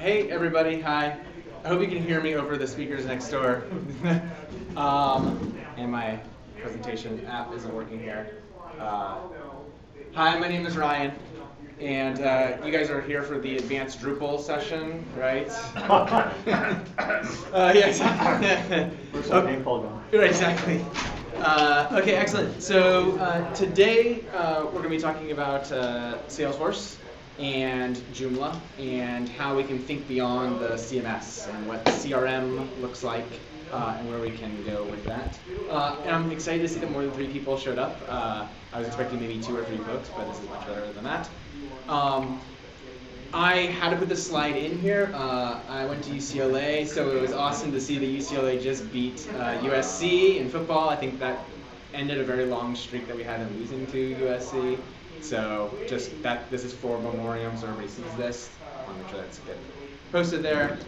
Hey everybody, hi. I hope you can hear me over the speakers next door. And my presentation app isn't working here. Hi, my name is Ryan, and you guys are here for the advanced Drupal session, right? Yeah, exactly. Where's that name called on? Right, exactly. Okay, excellent. So today we're going to be talking about Salesforce and Joomla and how we can think beyond the CMS and what CRM looks like and where we can go with that. And I'm excited to see that more than 3 people showed up. I was expecting maybe 2 or 3 folks, but this is much better than that. I had to put this slide in here. I went to UCLA, so it was awesome to see that UCLA just beat USC in football. I think that ended a very long streak that we had in losing to USC. So just that, this is for memoriam, so everybody sees this. I want to make sure that's good posted there.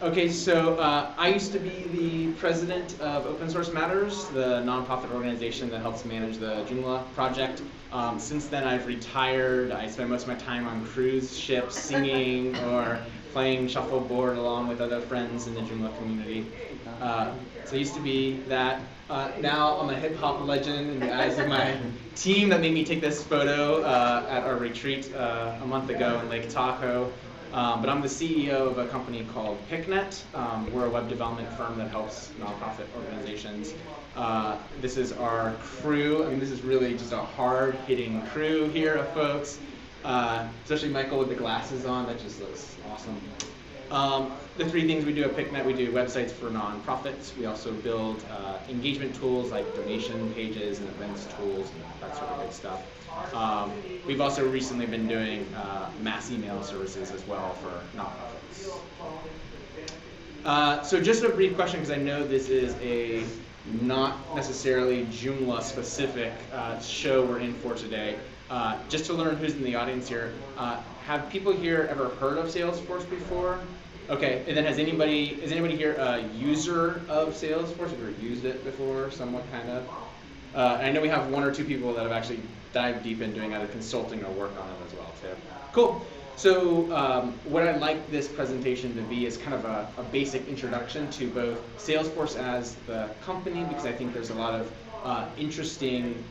Okay, so I used to be the president of Open Source Matters, the nonprofit organization that helps manage the Joomla project. Since then, I've retired. I spend most of my time on cruise ships singing or playing shuffleboard along with other friends in the Joomla community. So I used to be that. Now I'm a hip hop legend in the eyes of my team that made me take this photo at our retreat a month ago in Lake Tahoe. But I'm the CEO of a company called Picnet. We're a web development firm that helps nonprofit organizations. This is our crew. I mean, this is really just a hard-hitting crew here of folks, especially Michael with the glasses on. That just looks awesome. The 3 things we do at Picnet: we do websites for nonprofits. We also build engagement tools like donation pages and events tools and that sort of good stuff. We've also recently been doing mass email services as well for nonprofits. So just a brief question, because I know this is a not necessarily Joomla specific show we're in for today. Just to learn who's in the audience here, have people here ever heard of Salesforce before? Okay, and then is anybody here a user of Salesforce? Have you ever used it before, somewhat, kind of? I know we have 1 or 2 people that have actually dived deep in doing either consulting or work on it as well, too. Cool. So what I'd like this presentation to be is kind of a basic introduction to both Salesforce as the company, because I think there's a lot of interesting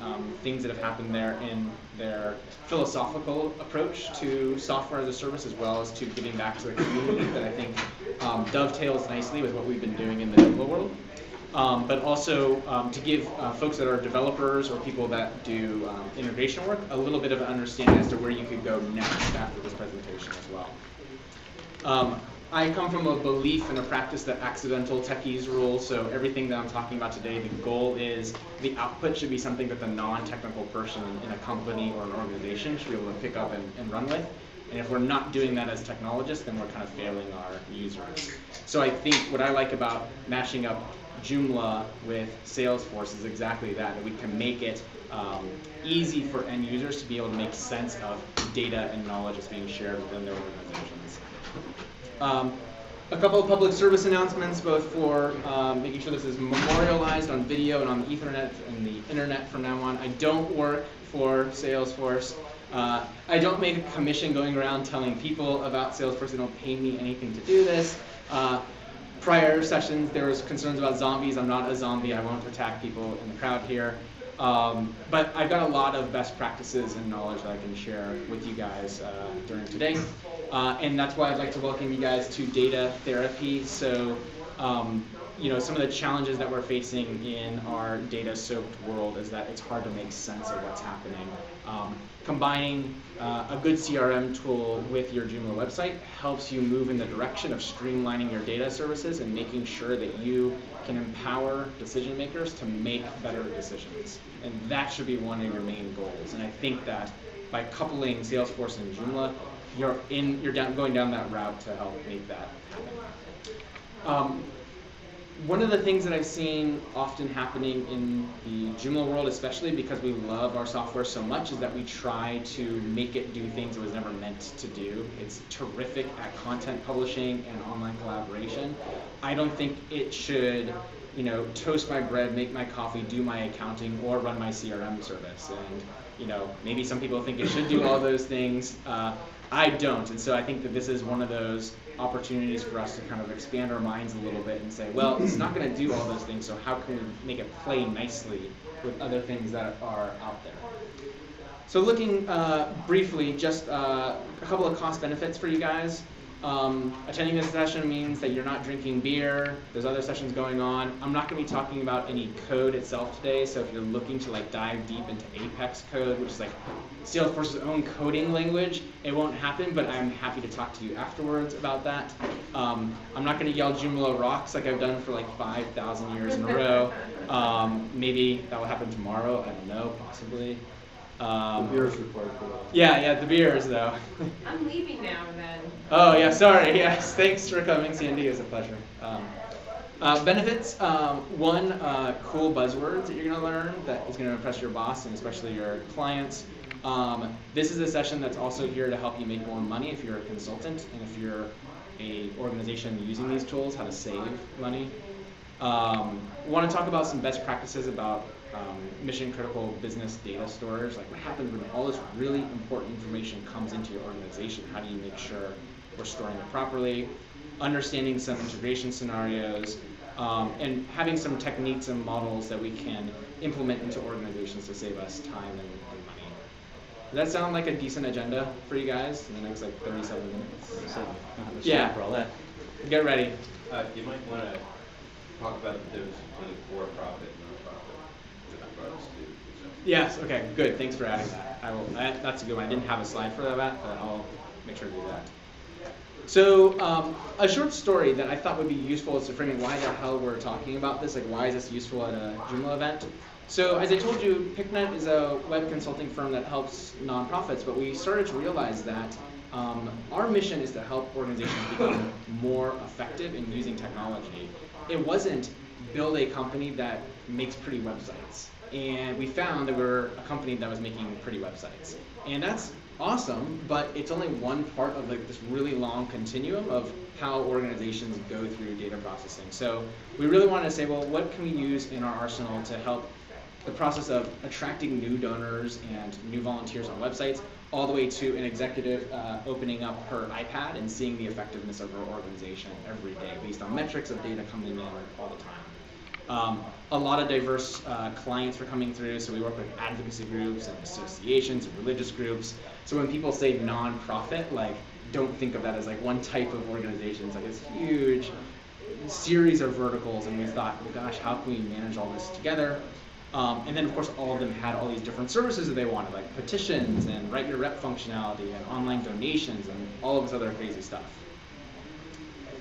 things that have happened there in their philosophical approach to software as a service, as well as to giving back to the community that I think dovetails nicely with what we've been doing in the Joomla world. But also to give folks that are developers or people that do integration work a little bit of an understanding as to where you could go next after this presentation as well. I come from a belief and a practice that accidental techies rule, so everything that I'm talking about today, the goal is the output should be something that the non-technical person in a company or an organization should be able to pick up and run with. And if we're not doing that as technologists, then we're kind of failing our users. So I think what I like about matching up Joomla with Salesforce is exactly that we can make it easy for end users to be able to make sense of data and knowledge that's being shared within their organizations. A couple of public service announcements, both for making sure this is memorialized on video and on the Ethernet and the internet from now on. I don't work for Salesforce. I don't make a commission going around telling people about Salesforce. They don't pay me anything to do this. Prior sessions, there was concerns about zombies. I'm not a zombie. I won't attack people in the crowd here. But I've got a lot of best practices and knowledge that I can share with you guys during today. And that's why I'd like to welcome you guys to data therapy. So, you know, some of the challenges that we're facing in our data-soaked world is that it's hard to make sense of what's happening. Combining a good CRM tool with your Joomla website helps you move in the direction of streamlining your data services and making sure that you can empower decision makers to make better decisions. And that should be one of your main goals. And I think that by coupling Salesforce and Joomla, you're going down that route to help make that happen. One of the things that I've seen often happening in the Joomla world, especially because we love our software so much, is that we try to make it do things it was never meant to do. It's terrific at content publishing and online collaboration. I don't think it should, you know, toast my bread, make my coffee, do my accounting, or run my CRM service. And, you know, maybe some people think it should do all those things. I don't, and so I think that this is one of those opportunities for us to kind of expand our minds a little bit and say, well, it's not going to do all those things, so how can we make it play nicely with other things that are out there? So looking briefly, just a couple of cost benefits for you guys. Attending this session means that you're not drinking beer. There's other sessions going on. I'm not going to be talking about any code itself today, so if you're looking to like dive deep into Apex code, which is like Salesforce's own coding language, it won't happen, but I'm happy to talk to you afterwards about that. I'm not going to yell Joomla rocks like I've done for like 5,000 years in a row. Maybe that will happen tomorrow. I don't know, possibly. The beer's required for that. Yeah, the beers though. I'm leaving now then. Oh yeah, sorry. Yes, thanks for coming, Sandy. It was a pleasure. Benefits. One, cool buzzwords that you're going to learn that is going to impress your boss and especially your clients. This is a session that's also here to help you make more money if you're a consultant and if you're a organization using these tools, how to save money. Want to talk about some best practices about mission critical business data storage, like what happens when all this really important information comes into your organization. How do you make sure we're storing it properly? Understanding some integration scenarios, and having some techniques and models that we can implement into organizations to save us time and money. Does that sound like a decent agenda for you guys in the next like 37 minutes? Yeah. For all that. Get ready. You might want to talk about the difference between for-profit and non-profit. Yes, okay, good. Thanks for adding that. That's a good one. I didn't have a slide for that, but I'll make sure to do that. So a short story that I thought would be useful is to framing why the hell we're talking about this, like why is this useful at a Joomla event? So as I told you, Picnet is a web consulting firm that helps nonprofits, but we started to realize that our mission is to help organizations become more effective in using technology. It wasn't build a company that makes pretty websites. And we found that we were a company that was making pretty websites. And that's awesome, but it's only one part of like this really long continuum of how organizations go through data processing. So we really wanted to say, well, what can we use in our arsenal to help the process of attracting new donors and new volunteers on websites, all the way to an executive opening up her iPad and seeing the effectiveness of her organization every day based on metrics of data coming in all the time. A lot of diverse clients were coming through, so we work with advocacy groups and associations and religious groups. So when people say nonprofit, like don't think of that as like one type of organization. It's like it's huge series of verticals, and we thought, well, gosh, how can we manage all this together? And then of course all of them had all these different services that they wanted, like petitions and write your rep functionality and online donations and all of this other crazy stuff.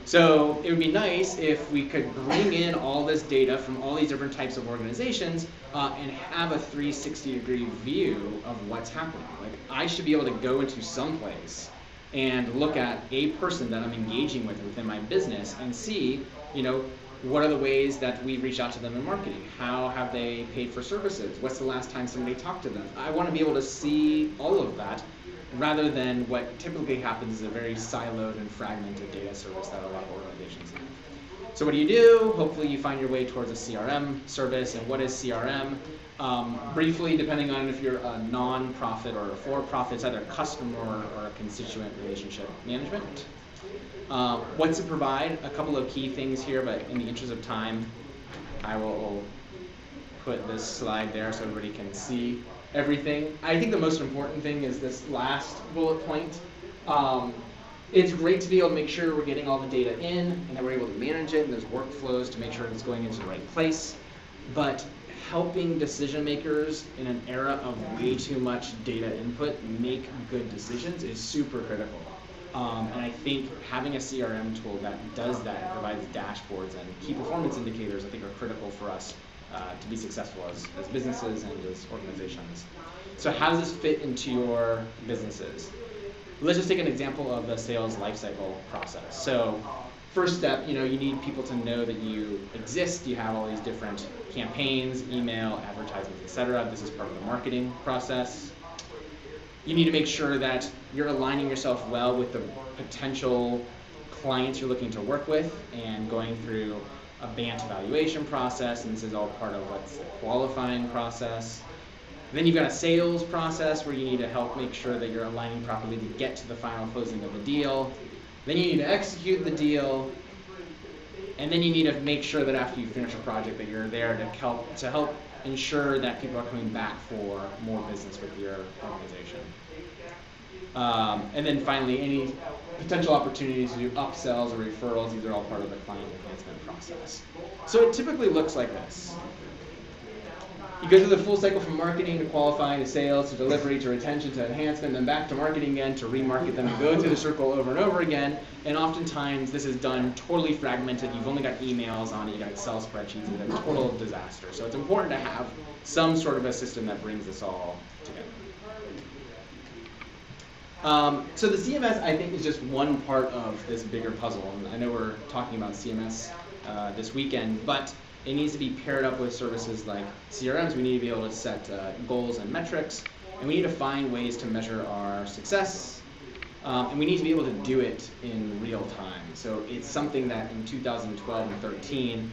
So it would be nice if we could bring in all this data from all these different types of organizations and have a 360-degree view of what's happening. Like I should be able to go into some place and look at a person that I'm engaging with within my business and see, what are the ways that we reach out to them in marketing? How have they paid for services? What's the last time somebody talked to them? I want to be able to see all of that, rather than what typically happens is a very siloed and fragmented data service that a lot of organizations have. So what do you do? Hopefully you find your way towards a CRM service. And what is CRM? Briefly, depending on if you're a non-profit or a for-profit, it's either customer or a constituent relationship management. What's it provide? A couple of key things here, but in the interest of time, I will put this slide there so everybody can see everything. I think the most important thing is this last bullet point. It's great to be able to make sure we're getting all the data in and that we're able to manage it, and there's workflows to make sure it's going into the right place. But helping decision makers in an era of way too much data input make good decisions is super critical. And I think having a CRM tool that does that and provides dashboards and key performance indicators, I think, are critical for us to be successful as businesses and as organizations. So how does this fit into your businesses? Let's just take an example of the sales lifecycle process. So first step, you need people to know that you exist. You have all these different campaigns, email, advertisements, etc. This is part of the marketing process. You need to make sure that you're aligning yourself well with the potential clients you're looking to work with and going through a BANT evaluation process, and this is all part of what's the qualifying process. then you've got a sales process where you need to help make sure that you're aligning properly to get to the final closing of the deal. Then you need to execute the deal. And then you need to make sure that after you finish a project that you're there to help ensure that people are coming back for more business with your organization. And then finally, any potential opportunities to do upsells or referrals, these are all part of the client enhancement process. So it typically looks like this. You go through the full cycle from marketing to qualifying to sales to delivery to retention to enhancement, then back to marketing again to remarket them and go through the circle over and over again. And oftentimes this is done totally fragmented. You've only got emails on it, you've got Excel spreadsheets, it's a total disaster. So it's important to have some sort of a system that brings this all together. So the CMS, I think, is just one part of this bigger puzzle. And I know we're talking about CMS this weekend, but it needs to be paired up with services like CRMs. We need to be able to set goals and metrics, and we need to find ways to measure our success, and we need to be able to do it in real time. So it's something that in 2012 and 13,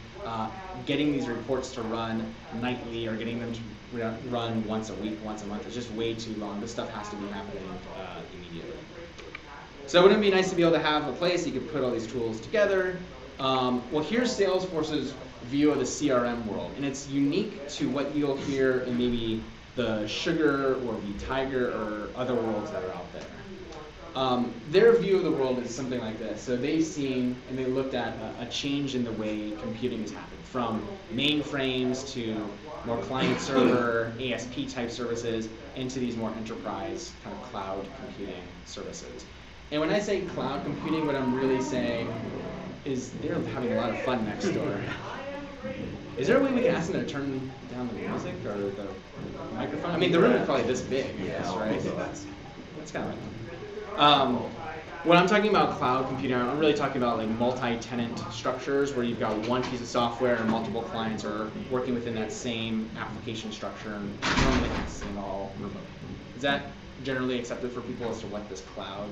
getting these reports to run nightly or getting them to run once a week, once a month is just way too long. This stuff has to be happening immediately. So wouldn't it be nice to be able to have a place you could put all these tools together? Well, here's Salesforce's view of the CRM world, and it's unique to what you'll hear in maybe the Sugar or the Tiger or other worlds that are out there. Their view of the world is something like this. So they've seen and they looked at a change in the way computing has happened, from mainframes to more client-server, ASP type services, into these more enterprise kind of cloud computing services. And when I say cloud computing, what I'm really saying is they're having a lot of fun next door. Is there a way we can ask them to turn down the music or the microphone? I mean, the room is probably this big, I guess, right? So that's kind of like when I'm talking about cloud computing, I'm really talking about like multi-tenant structures where you've got one piece of software and multiple clients are working within that same application structure and normally accessing all remote. Is that generally accepted for people as to what this cloud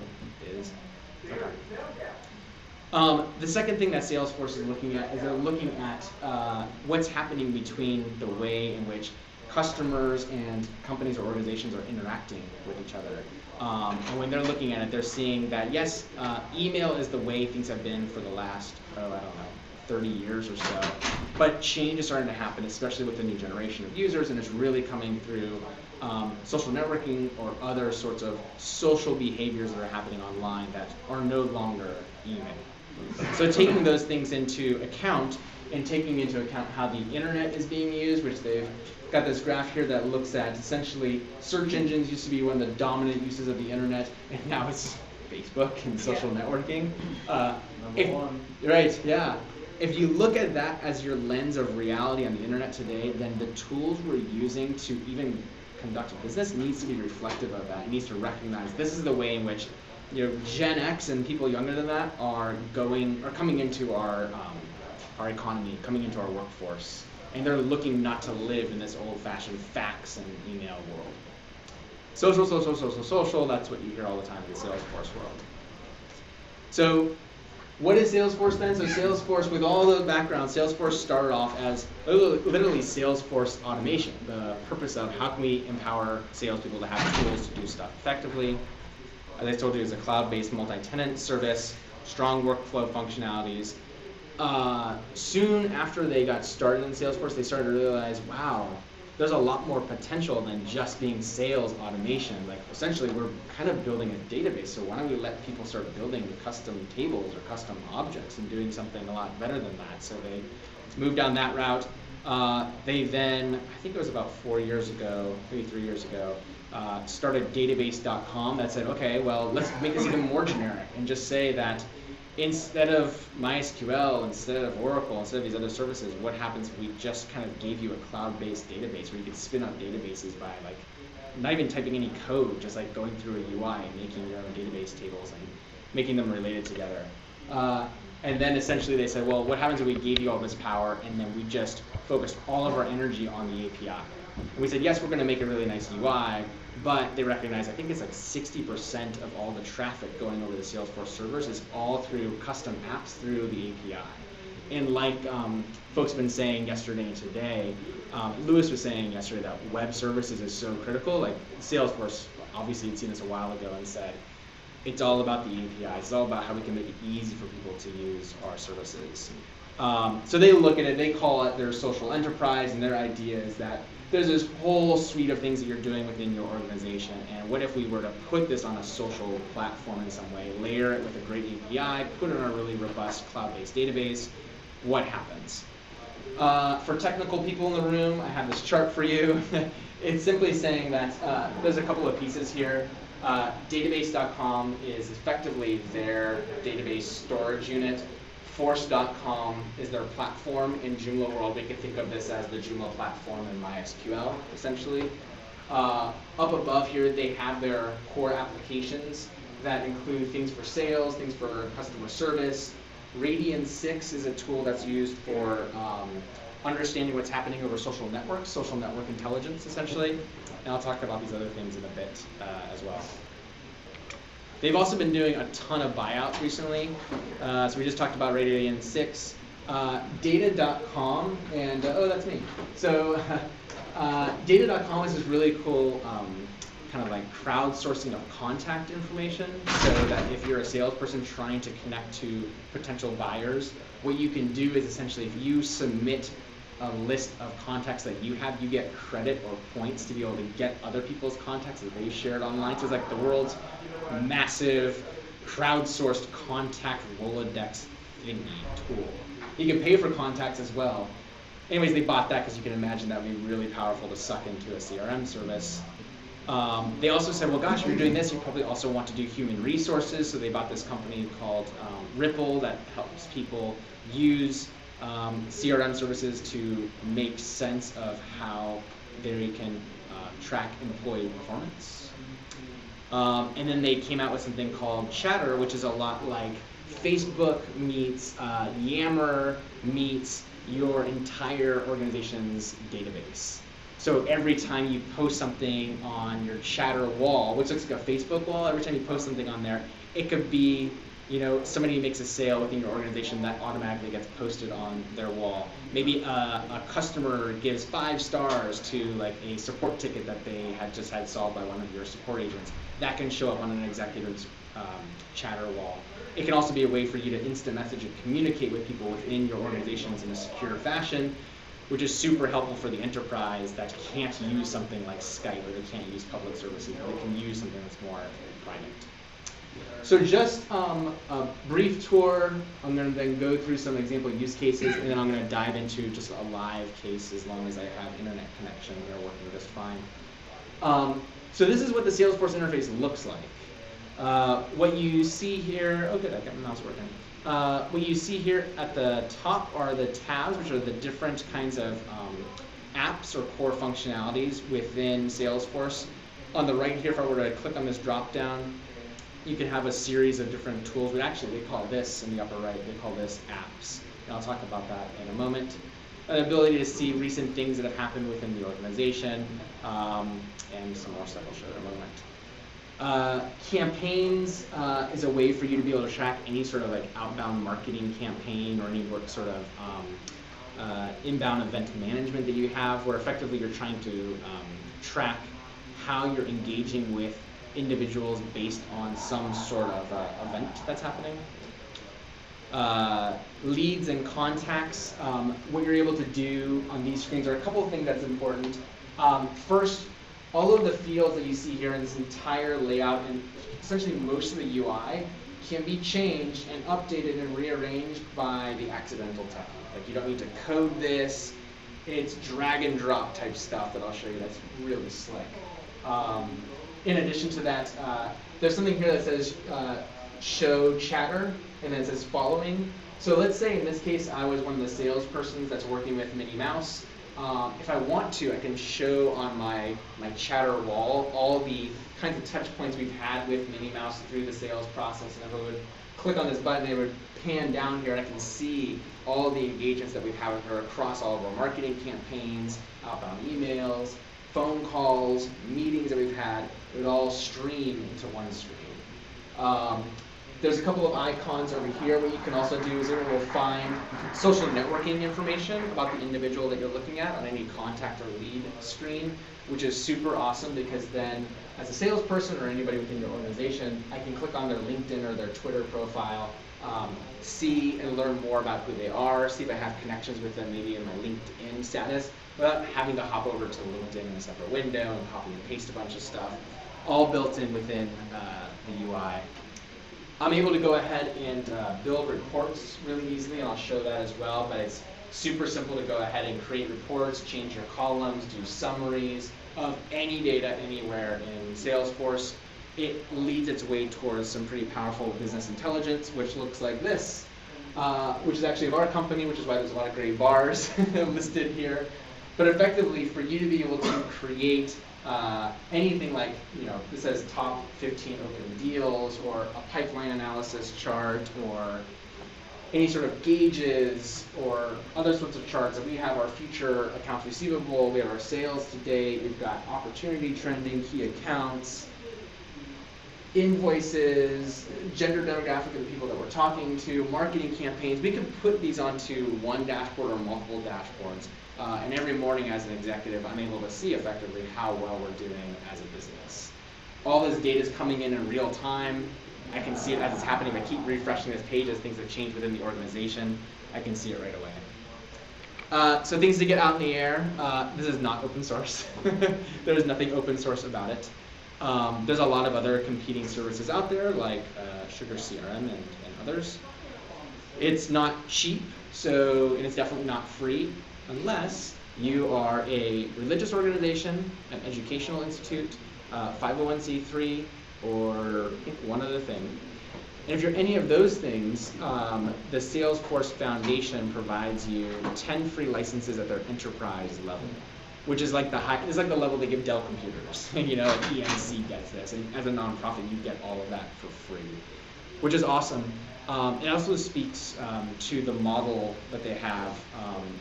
is? Okay. The second thing that Salesforce is looking at is they're looking at what's happening between the way in which customers and companies or organizations are interacting with each other. And when they're looking at it, they're seeing that, yes, email is the way things have been for the last, 30 years or so. But change is starting to happen, especially with the new generation of users, and it's really coming through social networking or other sorts of social behaviors that are happening online that are no longer email. So taking those things into account and taking into account how the internet is being used, which they've got this graph here that looks at essentially search engines used to be one of the dominant uses of the internet, and now it's Facebook and social networking. Right, yeah. If you look at that as your lens of reality on the internet today, then the tools we're using to even conduct a business needs to be reflective of that. It needs to recognize this is the way in which Gen X and people younger than that are coming into our economy, coming into our workforce, and they're looking not to live in this old-fashioned fax and email world. Social, that's what you hear all the time in the Salesforce world. So what is Salesforce then? So Salesforce, with all the background, Salesforce started off as literally Salesforce automation. The purpose of how can we empower salespeople to have tools to do stuff effectively. As I told you, it's a cloud-based multi-tenant service, strong workflow functionalities. Soon after they got started in Salesforce, they started to realize, wow, there's a lot more potential than just being sales automation. Like, essentially, we're kind of building a database, so why don't we let people start building custom tables or custom objects and doing something a lot better than that? So they moved down that route. They then, I think it was about 4 years ago, maybe 3 years ago, started database.com that said, okay, well, let's make this even more generic and just say that instead of MySQL, instead of Oracle, instead of these other services, what happens if we just kind of gave you a cloud-based database where you could spin up databases by like not even typing any code, just like going through a UI and making your own database tables and making them related together. And then essentially they said, well, what happens if we gave you all this power and then we just focused all of our energy on the API? And we said, yes, we're going to make a really nice UI, but they recognize, I think it's like 60% of all the traffic going over the Salesforce servers is all through custom apps through the API. And like folks have been saying yesterday and today, Lewis was saying yesterday that web services is so critical. Like Salesforce obviously had seen this a while ago and said, it's all about the APIs. It's all about how we can make it easy for people to use our services. So they look at it, they call it their social enterprise, and their idea is that there's this whole suite of things that you're doing within your organization, and what if we were to put this on a social platform in some way, layer it with a great API, put it on a really robust cloud-based database, what happens? For technical people in the room, I have this chart for you. It's simply saying that there's a couple of pieces here. Database.com is effectively their database storage unit. Force.com is their platform. In Joomla world, we can think of this as the Joomla platform in MySQL, essentially. Up above here, they have their core applications that include things for sales, things for customer service. Radian 6 is a tool that's used for understanding what's happening over social networks, social network intelligence, essentially. And I'll talk about these other things in a bit as well. They've also been doing a ton of buyouts recently. So we just talked about Radian 6. Data.com, and oh, that's me. So Data.com is this really cool kind of like crowdsourcing of contact information, so that if you're a salesperson trying to connect to potential buyers, what you can do is essentially if you submit a list of contacts that you have, you get credit or points to be able to get other people's contacts that they've shared online. So it's like the world's massive crowdsourced contact Rolodex thingy tool. You can pay for contacts as well. Anyways, they bought that because you can imagine that would be really powerful to suck into a CRM service. They also said, well, gosh, if you're doing this, you probably also want to do human resources. So they bought this company called Ripple that helps people use CRM services to make sense of how they can track employee performance. And then they came out with something called Chatter, which is a lot like Facebook meets Yammer meets your entire organization's database. So every time you post something on your Chatter wall, which looks like a Facebook wall, every time you post something on there, it could be, you know, somebody makes a sale within your organization that automatically gets posted on their wall. Maybe a customer gives 5 stars to like a support ticket that they had just had solved by one of your support agents. That can show up on an executive's Chatter wall. It can also be a way for you to instant message and communicate with people within your organizations in a secure fashion, which is super helpful for the enterprise that can't use something like Skype, or they can't use public services, but they can use something that's more private. So just a brief tour. I'm going to then go through some example use cases, and then I'm going to dive into just a live case as long as I have internet connection. They're working just fine. So this is what the Salesforce interface looks like. What you see here, oh good, I got my mouse working. What you see here at the top are the tabs, which are the different kinds of apps or core functionalities within Salesforce. On the right here, if I were to click on this drop down, you can have a series of different tools, but actually they call this in the upper right, they call this apps. And I'll talk about that in a moment. An ability to see recent things that have happened within the organization, and some more stuff I'll show in a moment. Campaigns is a way for you to be able to track any sort of like outbound marketing campaign or any sort of inbound event management that you have, where effectively you're trying to track how you're engaging with individuals based on some sort of event that's happening. Leads and contacts, what you're able to do on these screens are a couple of things that's important. First, all of the fields that you see here in this entire layout and essentially most of the UI can be changed and updated and rearranged by the accidental technique. Like you don't need to code this. It's drag and drop type stuff that I'll show you that's really slick. In addition to that, there's something here that says show chatter, and then it says following. So let's say in this case I was one of the salespersons that's working with Minnie Mouse. If I want to, I can show on my chatter wall all the kinds of touch points we've had with Minnie Mouse through the sales process, and everyone would click on this button, and it would pan down here, and I can see all the engagements that we've had with her across all of our marketing campaigns, outbound emails, phone calls, meetings that we've had. It would all stream into one stream. There's a couple of icons over here. What you can also do is it will find social networking information about the individual that you're looking at on any contact or lead screen, which is super awesome because then as a salesperson or anybody within your organization, I can click on their LinkedIn or their Twitter profile, see and learn more about who they are, see if I have connections with them maybe in my LinkedIn status, without having to hop over to LinkedIn in a separate window and copy and paste a bunch of stuff, all built in within the UI. I'm able to go ahead and build reports really easily, and I'll show that as well, but it's super simple to go ahead and create reports, change your columns, do summaries of any data anywhere in Salesforce. It leads its way towards some pretty powerful business intelligence, which looks like this, which is actually of our company, which is why there's a lot of gray bars listed here. But effectively, for you to be able to create anything like, this says top 15 open deals, or a pipeline analysis chart, or any sort of gauges, or other sorts of charts. That we have our future accounts receivable, we have our sales to date, we've got opportunity trending, key accounts, invoices, gender demographic of the people that we're talking to, marketing campaigns. We can put these onto one dashboard or multiple dashboards. And every morning as an executive, I'm able to see effectively how well we're doing as a business. All this data is coming in real time. I can see it as it's happening. I keep refreshing this page as things have changed within the organization. I can see it right away. So things to get out in the air. This is not open source. There is nothing open source about it. There's a lot of other competing services out there, like Sugar CRM and others. It's not cheap, and it's definitely not free, unless you are a religious organization, an educational institute, 501c3, or I think one other thing. And if you're any of those things, the Salesforce Foundation provides you 10 free licenses at their enterprise level, which is like the level they give Dell computers. ENC gets this, and as a nonprofit, you get all of that for free, which is awesome. It also speaks to the model that they have,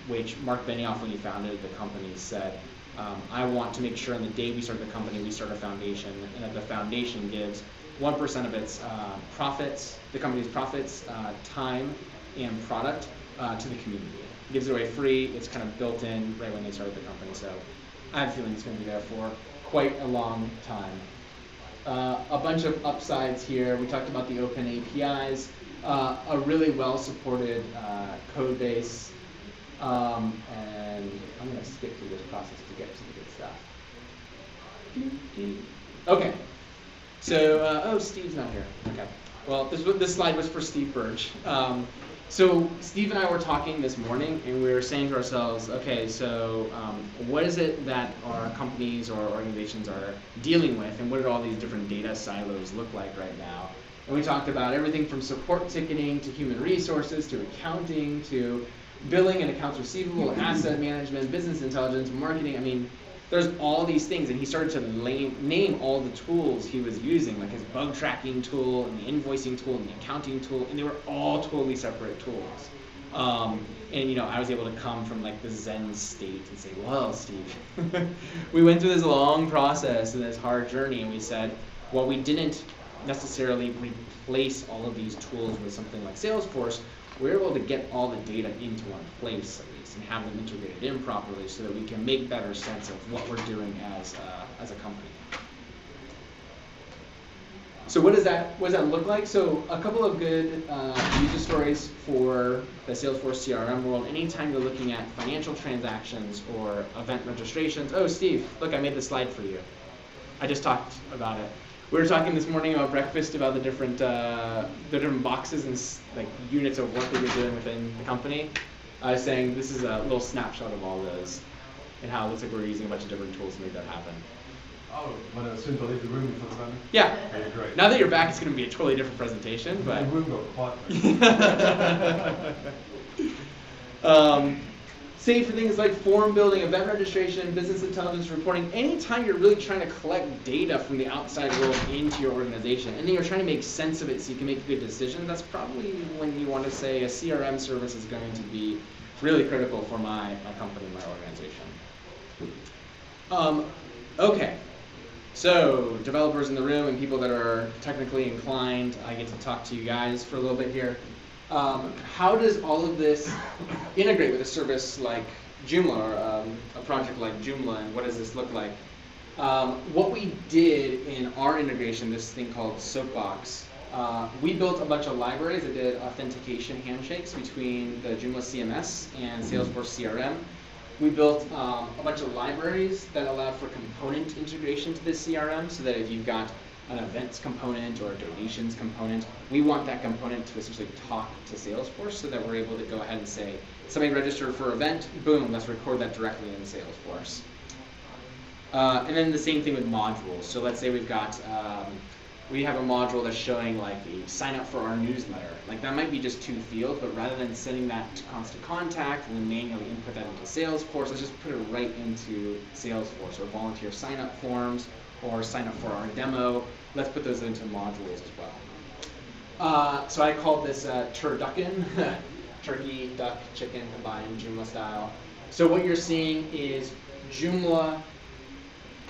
which Mark Benioff, when he founded the company, said, I want to make sure on the day we start the company, we start a foundation, and that the foundation gives 1% of its profits, the company's profits, time, and product to the community. It gives it away free. It's kind of built in right when they started the company, so I have a feeling it's going to be there for quite a long time. A bunch of upsides here. We talked about the open APIs. A really well-supported code base, and I'm going to skip through this process to get to the good stuff. Okay, so Steve's not here. Okay, well this slide was for Steve Birch. So Steve and I were talking this morning, and we were saying to ourselves, okay, so what is it that our companies or organizations are dealing with, and what do all these different data silos look like right now? And we talked about everything from support ticketing to human resources to accounting to billing and accounts receivable, asset management, business intelligence, marketing. I mean, there's all these things, and he started to name all the tools he was using, like his bug tracking tool and the invoicing tool and the accounting tool, and they were all totally separate tools. And I was able to come from like the Zen state and say, well, Steve, we went through this long process and this hard journey, and we said, well, we didn't necessarily replace all of these tools with something like Salesforce. We're able to get all the data into one place at least and have them integrated in properly so that we can make better sense of what we're doing as a company. So what does that look like? So a couple of good user stories for the Salesforce CRM world. Anytime you're looking at financial transactions or event registrations. Oh, Steve, look, I made the slide for you. I just talked about it. We were talking this morning about breakfast about the different boxes and like units of work that you're doing within the company. I was saying this is a little snapshot of all those and how it looks like we're using a bunch of different tools to make that happen. Oh, want to soon to leave the room for the moment? Yeah. Okay, great. Now that you're back, it's going to be a totally different presentation. But the room got quiet. Same for things like form building, event registration, business intelligence reporting. Anytime you're really trying to collect data from the outside world into your organization, and then you're trying to make sense of it so you can make good decisions, that's probably when you want to say a CRM service is going to be really critical for my company, my organization. Okay. So, developers in the room and people that are technically inclined, I get to talk to you guys for a little bit here. How does all of this integrate with a service like Joomla or a project like Joomla, and what does this look like? What we did in our integration, this thing called Soapbox, we built a bunch of libraries that did authentication handshakes between the Joomla CMS and Salesforce CRM. We built a bunch of libraries that allowed for component integration to the CRM, so that if you've got an events component or a donations component, we want that component to essentially talk to Salesforce, so that we're able to go ahead and say, somebody registered for an event, boom, let's record that directly in Salesforce. And then the same thing with modules. So let's say we've got, we have a module that's showing like the sign up for our newsletter. Like that might be just 2 fields, but rather than sending that to Constant Contact and then manually input that into Salesforce, let's just put it right into Salesforce, or volunteer sign up forms, or sign up for our demo. Let's put those into modules as well. So I called this turducken, turkey, duck, chicken combined Joomla style. So what you're seeing is Joomla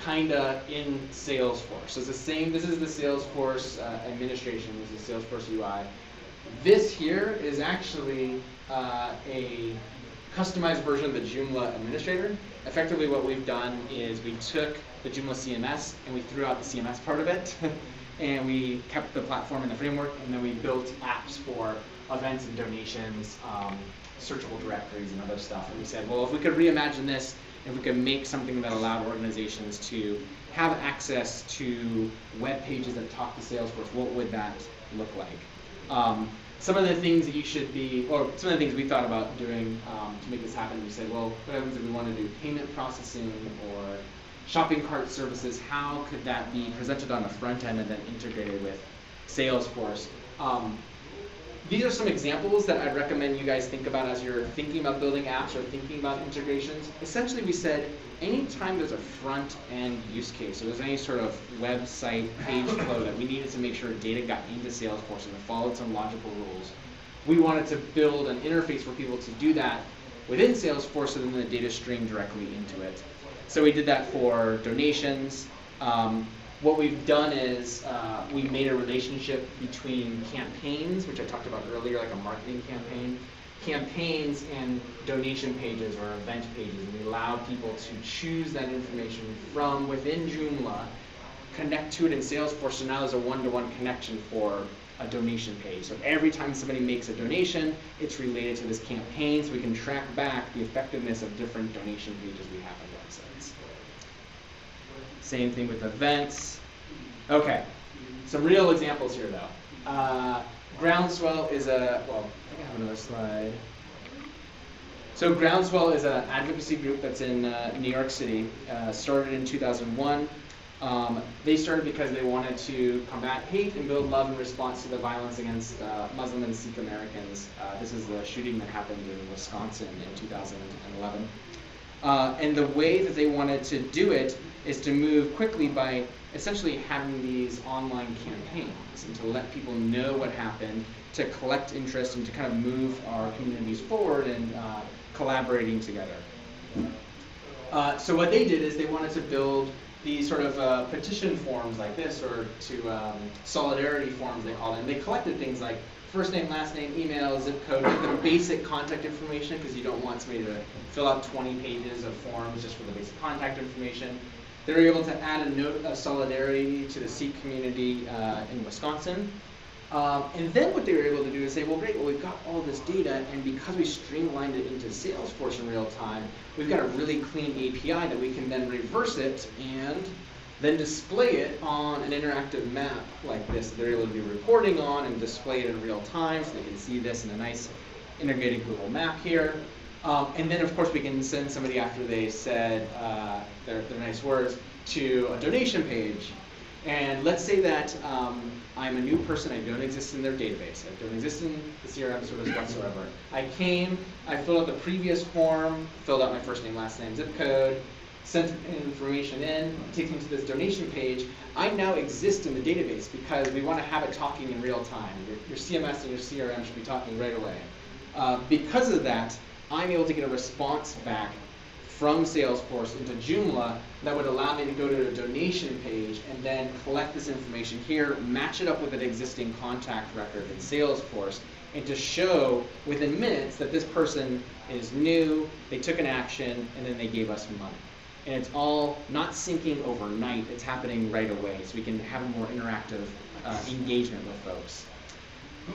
kinda in Salesforce. So it's the same, this is the Salesforce administration, this is Salesforce UI. This here is actually a customized version of the Joomla administrator. Effectively what we've done is we took the Joomla CMS and we threw out the CMS part of it and we kept the platform and the framework, and then we built apps for events and donations, searchable directories and other stuff. And we said, well, if we could reimagine this, if we could make something that allowed organizations to have access to web pages that talk to Salesforce, what would that look like? Some of the things that you should be, or some of the things we thought about doing to make this happen, we said, well, what happens if we want to do payment processing or shopping cart services? How could that be presented on the front end and then integrated with Salesforce? These are some examples that I'd recommend you guys think about as you're thinking about building apps or thinking about integrations. Essentially, we said anytime there's a front-end use case, or there's any sort of website page flow that we needed to make sure data got into Salesforce and it followed some logical rules, we wanted to build an interface for people to do that within Salesforce and then the data stream directly into it. So we did that for donations. What we've done is we made a relationship between campaigns, which I talked about earlier, like a marketing campaign, campaigns and donation pages or event pages. And we allow people to choose that information from within Joomla, connect to it in Salesforce, so now there's a one-to-one connection for a donation page. So every time somebody makes a donation, it's related to this campaign, so we can track back the effectiveness of different donation pages we have on websites. Same thing with events. Okay, some real examples here though. Groundswell is a, well, I think I have another slide. So Groundswell is an advocacy group that's in New York City, started in 2001. They started because they wanted to combat hate and build love in response to the violence against Muslim and Sikh Americans. This is the shooting that happened in Wisconsin in 2011. And the way that they wanted to do it is to move quickly by essentially having these online campaigns and to let people know what happened, to collect interest and to kind of move our communities forward and collaborating together. So what they did is they wanted to build these sort of petition forms like this, or to solidarity forms they call it. And they collected things like first name, last name, email, zip code, the basic contact information, because you don't want somebody to fill out 20 pages of forms just for the basic contact information. They were able to add a note of solidarity to the Sikh community in Wisconsin. And then what they were able to do is say, well, great, well, we've got all this data, and because we streamlined it into Salesforce in real time, we've got a really clean API that we can then reverse it and then display it on an interactive map like this. They're able to do reporting on and display it in real time, so they can see this in a nice integrated Google map here. And then, of course, we can send somebody after they said their nice words to a donation page. And let's say that I'm a new person, I don't exist in their database, I don't exist in the CRM service whatsoever. I came, I filled out the previous form, filled out my first name, last name, zip code, sent information in, it takes me to this donation page. I now exist in the database because we want to have it talking in real time. Your CMS and your CRM should be talking right away. Because of that, I'm able to get a response back from Salesforce into Joomla that would allow me to go to a donation page and then collect this information here, match it up with an existing contact record in Salesforce, and to show within minutes that this person is new, they took an action, and then they gave us money. And it's all not syncing overnight, it's happening right away, so we can have a more interactive engagement with folks.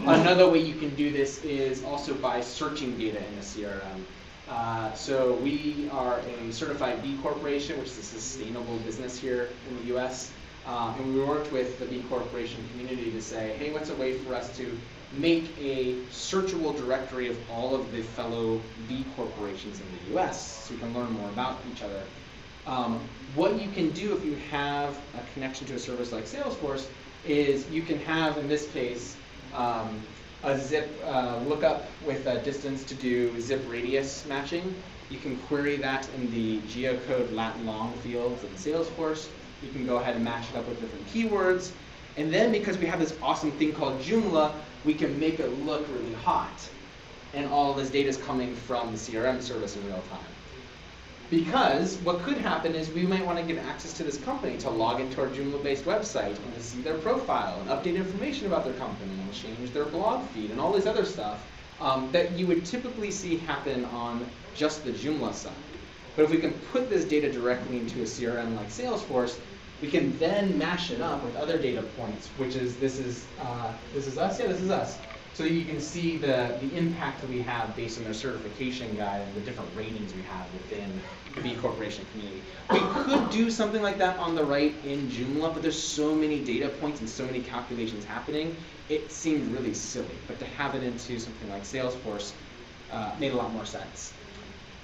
Another way you can do this is also by searching data in the CRM. So we are a certified B Corporation, which is a sustainable business here in the US. And we worked with the B Corporation community to say, hey, what's a way for us to make a searchable directory of all of the fellow B corporations in the US so we can learn more about each other. What you can do if you have a connection to a service like Salesforce is you can have, in this case, a zip lookup with a distance to do zip radius matching. You can query that in the geocode lat long fields in Salesforce. You can go ahead and match it up with different keywords. And then because we have this awesome thing called Joomla, we can make it look really hot. And all this data is coming from the CRM service in real time. Because what could happen is we might want to give access to this company to log into our Joomla-based website and to see their profile and update information about their company and change their blog feed and all this other stuff that you would typically see happen on just the Joomla side. But if we can put this data directly into a CRM like Salesforce, we can then mash it up with other data points, which is this is us, yeah, this is us. So you can see the impact that we have based on their certification guide and the different ratings we have within the B Corporation community. We could do something like that on the right in Joomla, but there's so many data points and so many calculations happening, it seemed really silly. But to have it into something like Salesforce made a lot more sense.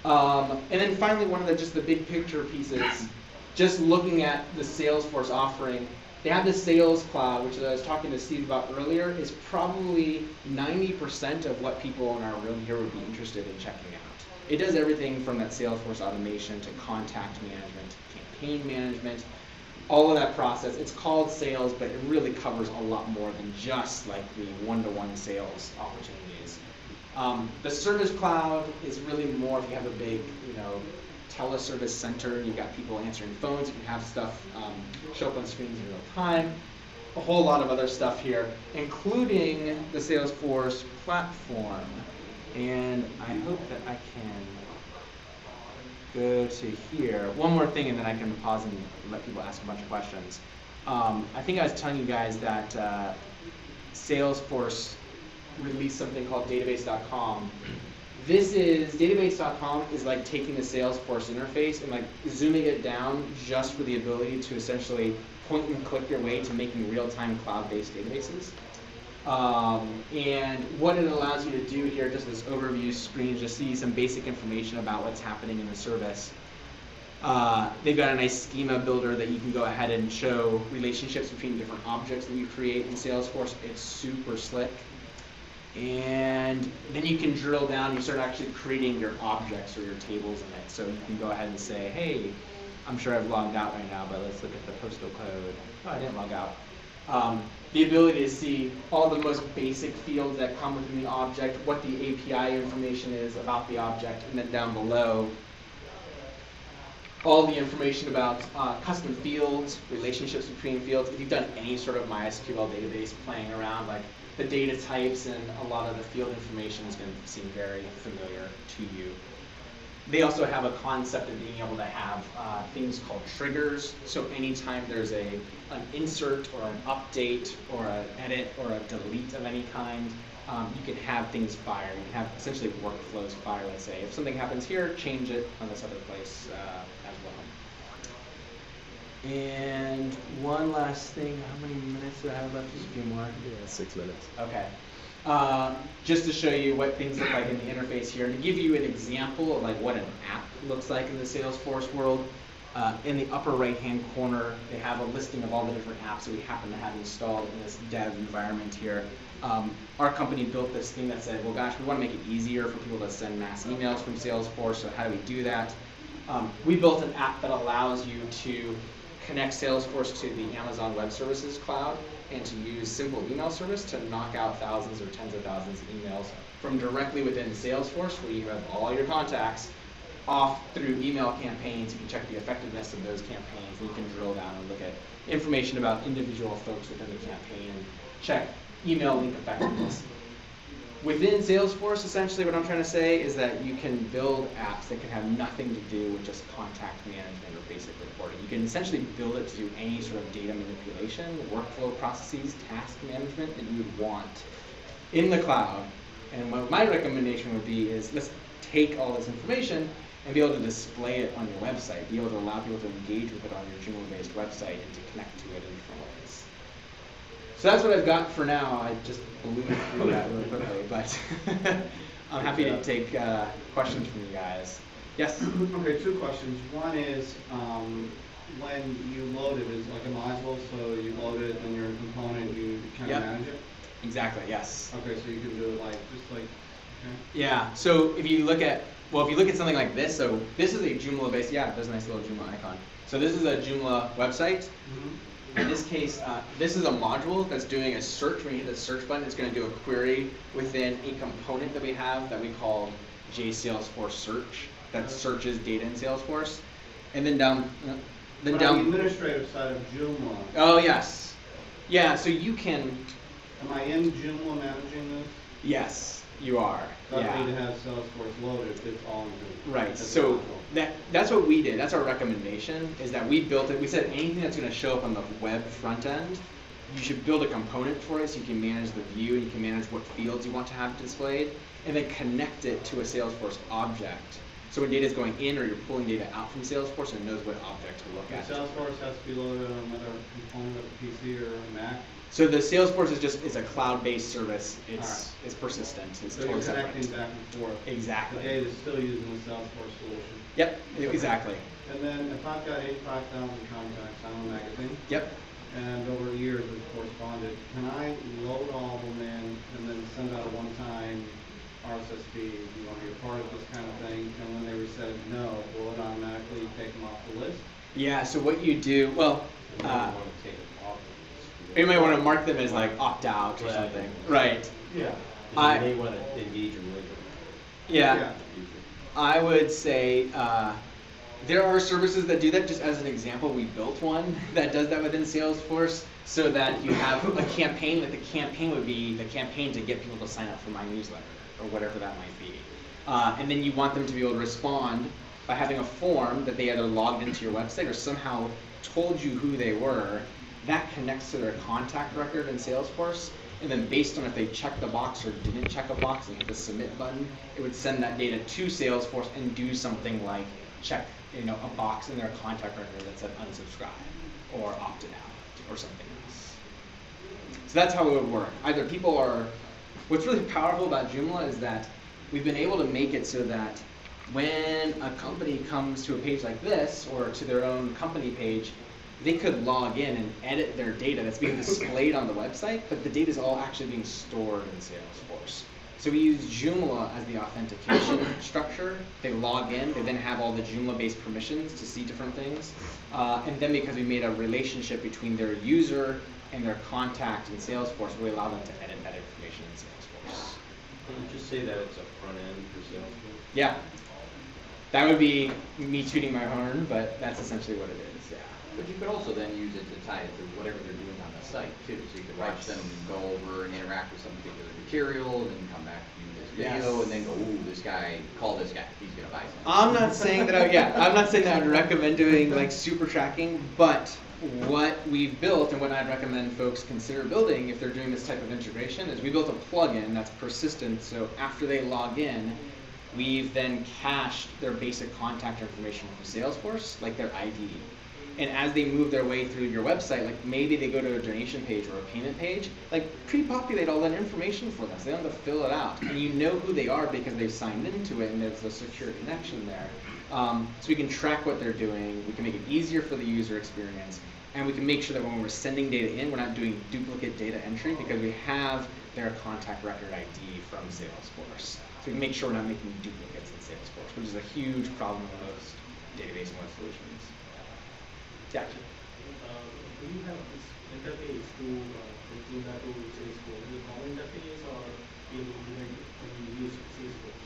And then finally, one of the big picture pieces, just looking at the Salesforce offering, they have the Sales Cloud, which I was talking to Steve about earlier, is probably 90% of what people in our room here would be interested in checking out. It does everything from that Salesforce automation to contact management, campaign management, all of that process. It's called sales, but it really covers a lot more than just like the one-to-one sales opportunities. The Service Cloud is really more if you have a big, teleservice center, you've got people answering phones, you can have stuff show up on screens in real time, a whole lot of other stuff here, including the Salesforce platform. And I hope that I can go to here. One more thing and then I can pause and let people ask a bunch of questions. I think I was telling you guys that Salesforce released something called database.com. Database.com is like taking the Salesforce interface and like zooming it down just for the ability to essentially point and click your way to making real-time cloud-based databases. And what it allows you to do here, just this overview screen, just see some basic information about what's happening in the service. They've got a nice schema builder that you can go ahead and show relationships between different objects that you create in Salesforce. It's super slick. And then you can drill down, you start actually creating your objects or your tables in it. So you can go ahead and say, hey, I'm sure I've logged out right now, but let's look at the postal code. Oh, I didn't log out. The ability to see all the most basic fields that come within the object, what the API information is about the object, and then down below, all the information about custom fields, relationships between fields. If you've done any sort of MySQL database playing around, like the data types and a lot of the field information is going to seem very familiar to you. They also have a concept of being able to have things called triggers. So anytime there's an insert or an update or an edit or a delete of any kind, you can have things fire. You can have essentially workflows fire. Let's say if something happens here, change it on this other place as well. And one last thing, how many minutes do I have left? Just a few more? Yeah, 6 minutes. Okay. Just to show you what things look like in the interface here, and to give you an example of like what an app looks like in the Salesforce world, in the upper right-hand corner, they have a listing of all the different apps that we happen to have installed in this dev environment here. Our company built this thing that said, well, gosh, we want to make it easier for people to send mass emails from Salesforce, so how do we do that? We built an app that allows you to connect Salesforce to the Amazon Web Services cloud and to use simple email service to knock out thousands or tens of thousands of emails from directly within Salesforce, where you have all your contacts, off through email campaigns. You can check the effectiveness of those campaigns, and you can drill down and look at information about individual folks within the campaign and check email link effectiveness. Within Salesforce, essentially what I'm trying to say is that you can build apps that can have nothing to do with just contact management or basic reporting. You can essentially build it to do any sort of data manipulation, workflow processes, task management that you would want in the cloud. And what my recommendation would be is let's take all this information and be able to display it on your website, be able to allow people to engage with it on your Joomla-based website and to connect to it in different ways. So that's what I've got for now. I just blew through that really quickly, but I'm happy to take questions from you guys. Yes? Okay, two questions. One is when you load it, is it like a module, so you load it and you're a component, you kind of manage it? Exactly, yes. Okay, so you can do it like, just like, okay. Yeah, so if you look at, something like this, so this is a Joomla-based, yeah, there's a nice little Joomla icon. So this is a Joomla website. Mm-hmm. In this case, this is a module that's doing a search. When you hit the search button, it's going to do a query within a component that we have that we call JSalesforce Search that searches data in Salesforce. And then down, On the administrative side of Joomla, oh yes, yeah. So you can. am I in Joomla managing this? Yes, you are. Doesn't Yeah. need to have Salesforce loaded, it's all in Joomla. Right. That's So the module. that's what we did. That's our recommendation, is that we built it. We said anything that's going to show up on the web front end, you should build a component for it so you can manage the view and you can manage what fields you want to have displayed, and then connect it to a Salesforce object. So when data is going in or you're pulling data out from Salesforce, it knows what object to look And at. Salesforce has to be loaded on another component of a PC or a Mac. So the Salesforce is a cloud-based service. It's Alright. it's persistent. It's So totally you're separate. connecting back and forth. Exactly. The data is still using the Salesforce solution. Yep. Okay. Exactly. And then if I've got 85,000 contacts on a magazine, Yep. and over years we've corresponded, can I load all of them in and then send out a one-time RSS feed, you want to be a part of this kind of thing, and when they reset no, will it automatically take them off the list? Yeah. So what you do, well, You might want to take it off of this. you might want to mark them as like opt out or Right. something. Right. Yeah. You may want to engage them later. Yeah. I would say there are services that do that. Just as an example, we built one that does that within Salesforce, so that you have a campaign. Like the campaign would be the campaign to get people to sign up for my newsletter or whatever that might be. And then you want them to be able to respond by having a form that they either logged into your website or somehow told you who they were. That connects to their contact record in Salesforce. And then based on if they checked the box or didn't check a box and hit the submit button, it would send that data to Salesforce and do something like check, a box in their contact record that said unsubscribe or opted out or something else. So that's how it would work. Either people are, what's really powerful about Joomla is that we've been able to make it so that when a company comes to a page like this or to their own company page, they could log in and edit their data that's being displayed on the website, but the data is all actually being stored in Salesforce. So we use Joomla as the authentication structure. They log in, they then have all the Joomla-based permissions to see different things. And then because we made a relationship between their user and their contact in Salesforce, we allow them to edit that information in Salesforce. Can you just say that it's a front end for Salesforce? Yeah. That would be me tooting my horn, but that's essentially what it is, yeah. But you could also then use it to tie it to whatever they're doing on the site too. So you could watch them go over and interact with some particular material, and then come back to this video, Yes. and then go, ooh, this guy, call this guy, he's gonna buy something. I'm not saying that I'm not saying that I would recommend doing like super tracking, but what we've built and what I'd recommend folks consider building if they're doing this type of integration is we built a plugin that's persistent, so after they log in, we've then cached their basic contact information from Salesforce, like their ID. And as they move their way through your website, like maybe they go to a donation page or a payment page, like pre-populate all that information for them so they don't have to fill it out. And you know who they are because they've signed into it and there's a secure connection there. So we can track what they're doing, we can make it easier for the user experience, and we can make sure that when we're sending data in, we're not doing duplicate data entry because we have their contact record ID from Salesforce. So we can make sure we're not making duplicates in Salesforce, which is a huge problem with most database and web solutions. Yeah. Do you have this interface to Joomla to Salesforce? Is it common interface or you implement when you use Salesforce?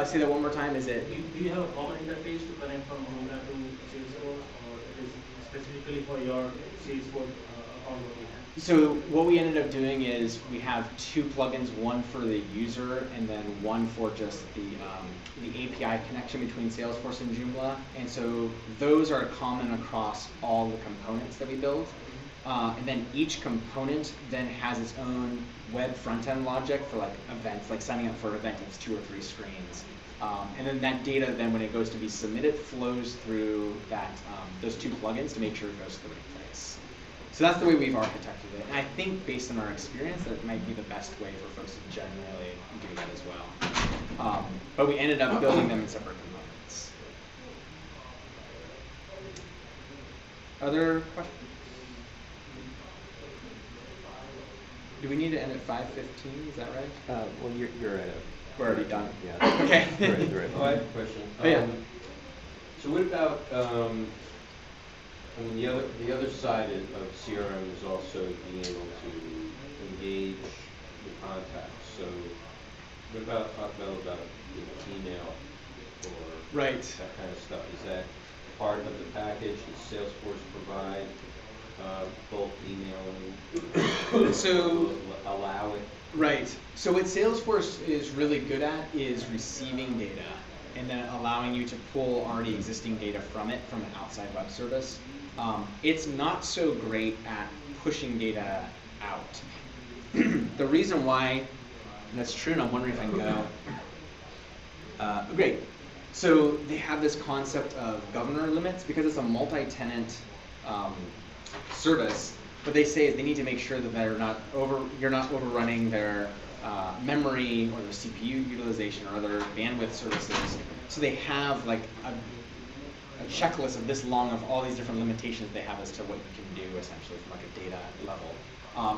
Say that one more time. Is it? Do you have a common interface to connect from Joomla to Salesforce, or it is specifically for your Salesforce account that you have? So what we ended up doing is we have two plugins, one for the user and then one for just the API connection between Salesforce and Joomla. And so those are common across all the components that we build. And then each component then has its own web front-end logic for like events, like signing up for an event, it's 2 or 3 screens. And then that data, then when it goes to be submitted, flows through that those 2 plugins to make sure it goes to the right place. So that's the way we've architected it. And I think based on our experience, that might be the best way for folks to generally do that as well. But we ended up building them in separate components. Other questions? Do we need to end at 5:15? Is that right? Well, you're at a. We're already done. Yeah. Okay. You're at Oh, I have a question. Oh, yeah. So what about, I mean, the other side of CRM is also being able to engage the contacts. So what about, talk about email or Right. that kind of stuff? Is that part of the package? Does Salesforce provide bulk emailing? So Allow it? right. So what Salesforce is really good at is receiving data and then allowing you to pull already existing data from it from an outside web service. It's not so great at pushing data out. The reason why that's true, and I'm wondering if I can go. Great. So they have this concept of governor limits because it's a multi-tenant service. What they say is they need to make sure that you're not overrunning their memory or their CPU utilization or other bandwidth services. So they have like a checklist of this long of all these different limitations they have as to what you can do essentially from like a data level.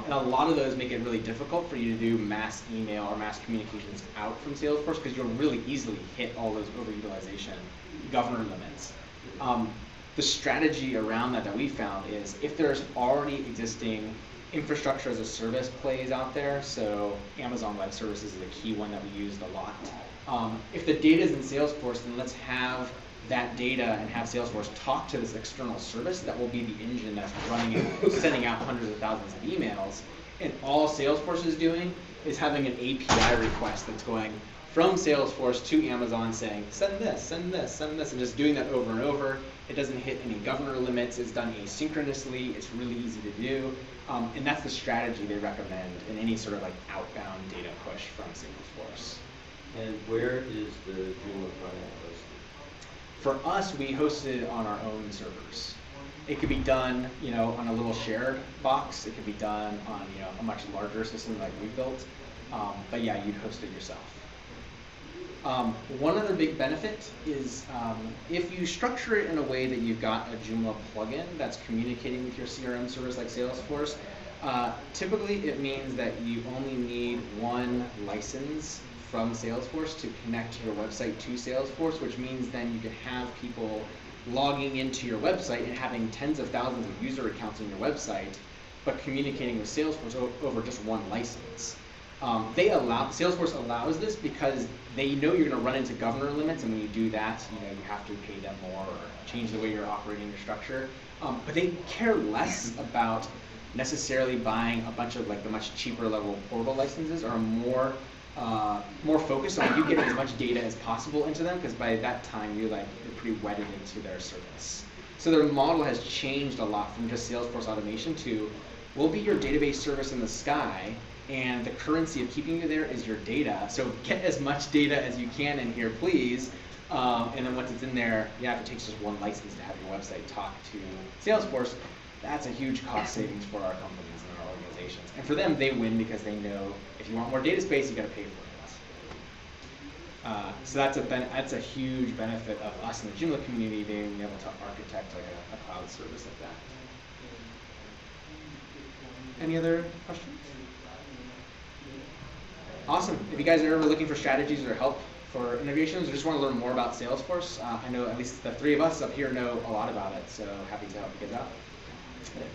And a lot of those make it really difficult for you to do mass email or mass communications out from Salesforce because you'll really easily hit all those overutilization governor limits. The strategy around that we found is if there's already existing infrastructure as a service plays out there, so Amazon Web Services is a key one that we used a lot. If the data is in Salesforce, then let's have that data and have Salesforce talk to this external service that will be the engine that's running it, sending out hundreds of thousands of emails. And all Salesforce is doing is having an API request that's going from Salesforce to Amazon saying, send this, send this, send this, and just doing that over and over. It doesn't hit any governor limits. It's done asynchronously. It's really easy to do. And that's the strategy they recommend in any sort of like outbound data push from Salesforce. And where is the Joomla front-end hosted? For us, we host it on our own servers. It could be done, on a little shared box. It could be done on, a much larger system like we built. But yeah, you'd host it yourself. One other big benefit is if you structure it in a way that you've got a Joomla plugin that's communicating with your CRM service like Salesforce, typically it means that you only need one license from Salesforce to connect your website to Salesforce, which means then you can have people logging into your website and having tens of thousands of user accounts on your website, but communicating with Salesforce over just one license. Salesforce allows this because they know you're going to run into governor limits, and when you do that, you have to pay them more or change the way you're operating your structure. But they care less about necessarily buying a bunch of like the much cheaper level portal licenses, or more focused on you getting as much data as possible into them, because by that time you're pretty wedded into their service. So their model has changed a lot from just Salesforce automation to, we'll be your database service in the sky, and the currency of keeping you there is your data. So get as much data as you can in here, please. And then once it's in there, if it takes just one license to have your website talk to Salesforce, that's a huge cost savings for our companies and our organizations. And for them, they win because they know if you want more data space, you got to pay for it. So that's a huge benefit of us in the Joomla community being able to architect like a cloud service like that. Any other questions? Awesome. If you guys are ever looking for strategies or help for integrations, or just want to learn more about Salesforce, I know at least the 3 of us up here know a lot about it, so happy to help you guys out.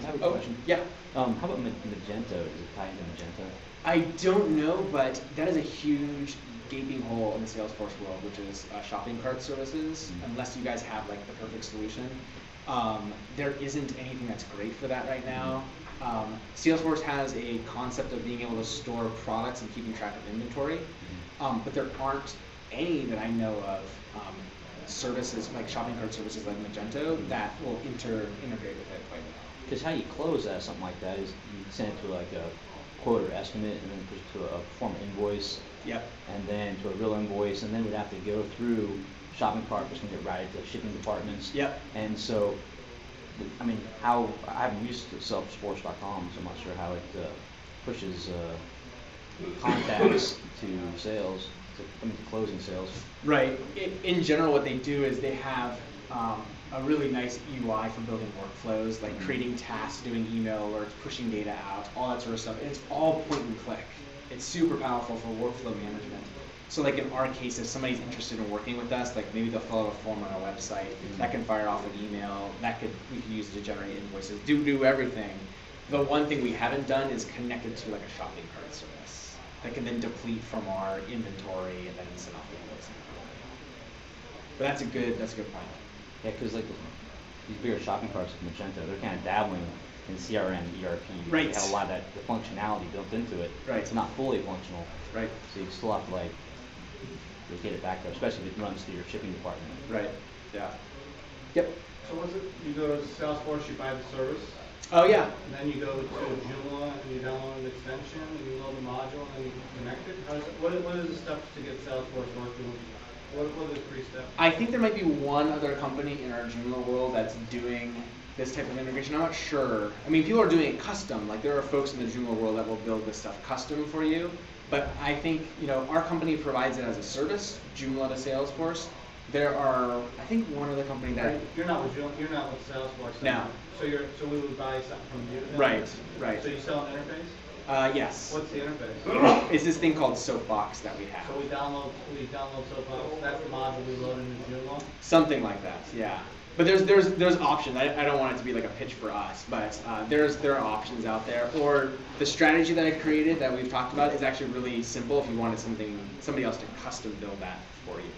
I have a question. Yeah. How about Magento? Is it tied into Magento? I don't know, but that is a huge gaping hole in the Salesforce world, which is shopping cart services. Unless you guys have like the perfect solution, there isn't anything that's great for that right now. Salesforce has a concept of being able to store products and keeping track of inventory, but there aren't any that I know of services like shopping cart services like Magento that will integrate with it quite well. Because how you close that, something like that, is you send it to like a quote or estimate, and then push it to a form invoice. Yep. And then to a real invoice, and then we'd have to go through shopping cart, which can get routed to shipping departments. Yep. And so, I mean, I haven't used Salesforce.com, so I'm not sure how it pushes contacts to sales, to closing sales. Right. In general, what they do is they have a really nice UI for building workflows, like creating tasks, doing email alerts, pushing data out, all that sort of stuff. And it's all point and click. It's super powerful for workflow management. So like in our case, if somebody's interested in working with us, like maybe they'll fill out a form on our website, that can fire off an email, we could use it to generate invoices, do everything. The one thing we haven't done is connected to like a shopping cart service that can then deplete from our inventory and then send off the invoice. But that's a good point. Yeah, because like these bigger shopping carts like Magento, they're kind of dabbling in CRM, ERP. Right. They have a lot of that the functionality built into it. Right. It's not fully functional. Right. So you still have to like get it back there, especially if it runs through your shipping department. Right. Yeah. Yep. So what's it, you go to Salesforce, you buy the service, Oh yeah. and then you go to Joomla and you download an extension and you load the module and you connect it? What is the steps to get Salesforce working? What are the 3 steps? I think there might be one other company in our Joomla world that's doing this type of integration. I'm not sure. I mean, people are doing it custom. Like there are folks in the Joomla world that will build this stuff custom for you. But I think, our company provides it as a service, Joomla to Salesforce. There are, I think, one other company that. You're not with Joomla, you're not with Salesforce. No. So we would buy something from you then? Right. So you sell an interface? Yes. What's the interface? It's this thing called Soapbox that we have. So we download Soapbox, that's the module we load into Joomla? Something like that, yeah. But there's options. I don't want it to be like a pitch for us, but there are options out there. Or the strategy that I created that we've talked about is actually really simple. If you wanted somebody else to custom build that for you,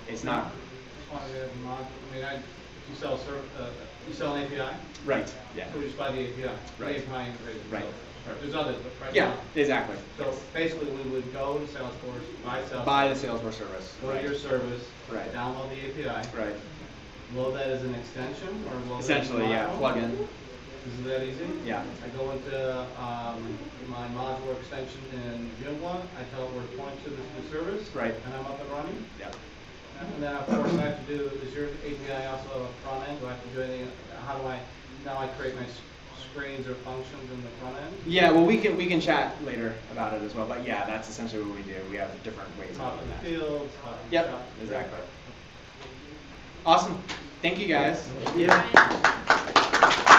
it's not. Just wanted to have a module. I mean, you sell an API? Right. Yeah. So we just buy the API. Right. The API integrated. Right. There's others, but right Yeah. now. Exactly. So basically, we would go to Salesforce, Buy the Salesforce service. go to your service, Right. download the API, Right. load that as an extension, or load Essentially, that as a yeah. module? Plug in. Is it that easy? Yeah. I go into my modular extension in Joomla, I tell it where to point to this new service. Right. And I'm up and running. Yeah. And then of course I have to do, is your API also a front end? Do I have to do anything, how do I, now I create my screens or functions in the front end? Yeah. Well, we can chat later about it as well. But yeah, that's essentially what we do. We have different ways of Talk doing to that. the fields, talk to Yep. shop. Exactly. Awesome. Thank you guys. Yeah.